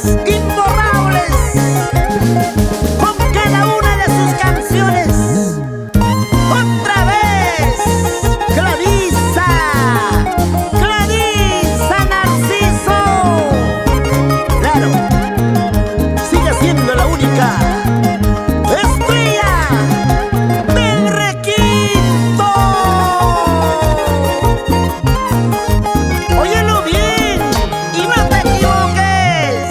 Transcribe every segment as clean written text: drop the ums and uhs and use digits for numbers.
imborrables, con cada una de sus canciones. Otra vez, Clarisa, Clarisa Narciso. Claro, sigue siendo la única estrella del requinto. Óyelo bien y no te equivoques.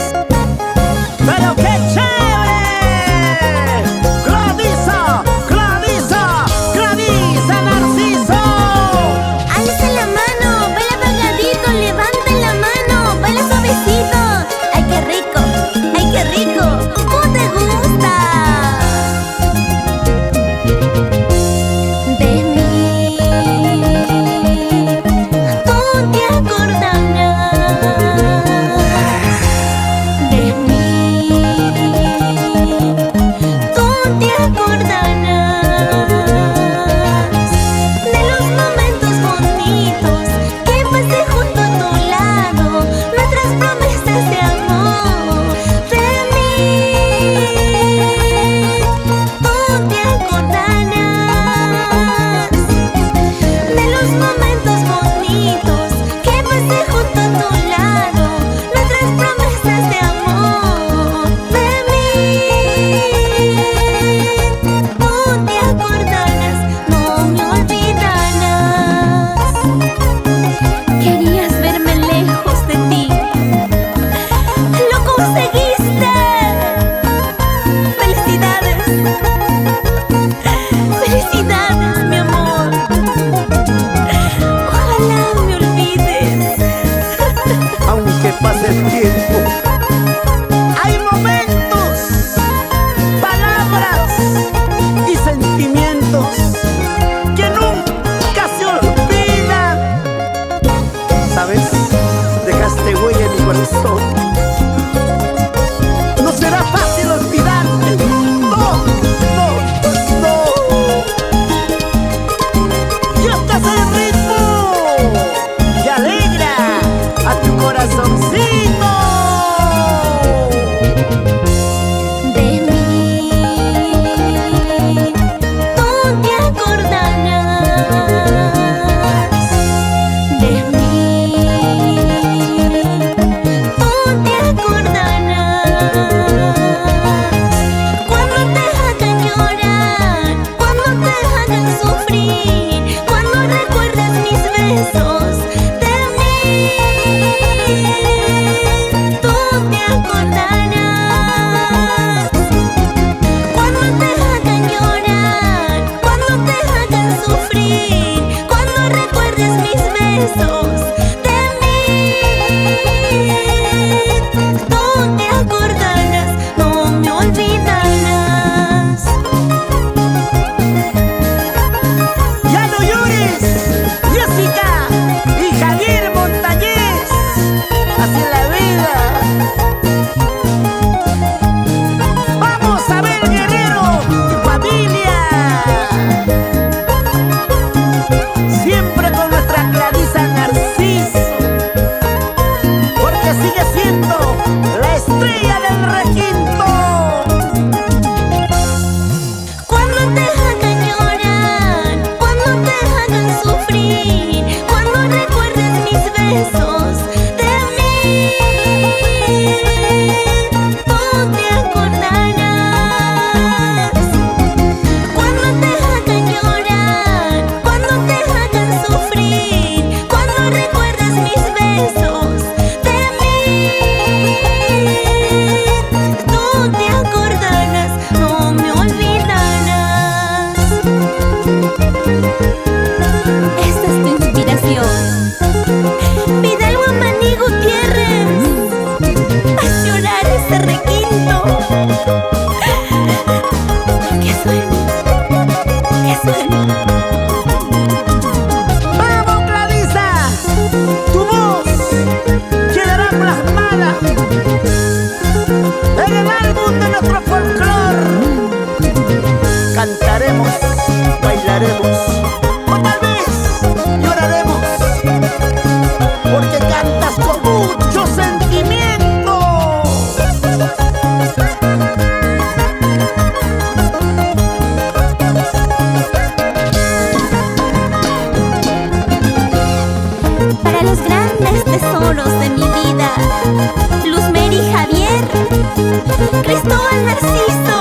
Cristóbal Narciso,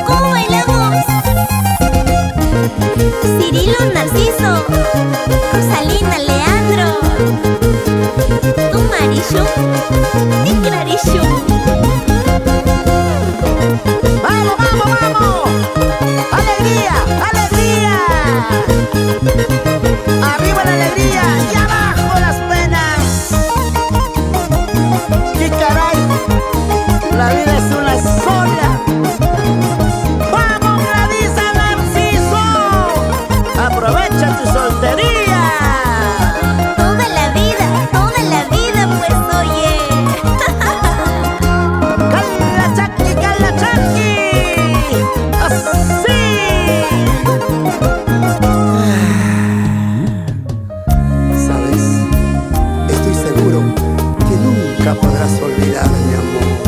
¿cómo bailamos? Cirilo Narciso, Rosalina Leandro, tu Marichu y Clarichu. ¡Vamos, vamos, vamos! ¡Alegría, alegría! ¡Arriba la alegría y abajo las penas! ¡Qué caray! La vida es una sola. ¡Vamos, Gladys Narciso! ¡Aprovecha tu soltería! Toda la vida, pues oye. ¡Cala Chaki! ¡Así! ¿Sabes? Estoy seguro que nunca podrás olvidar mi amor.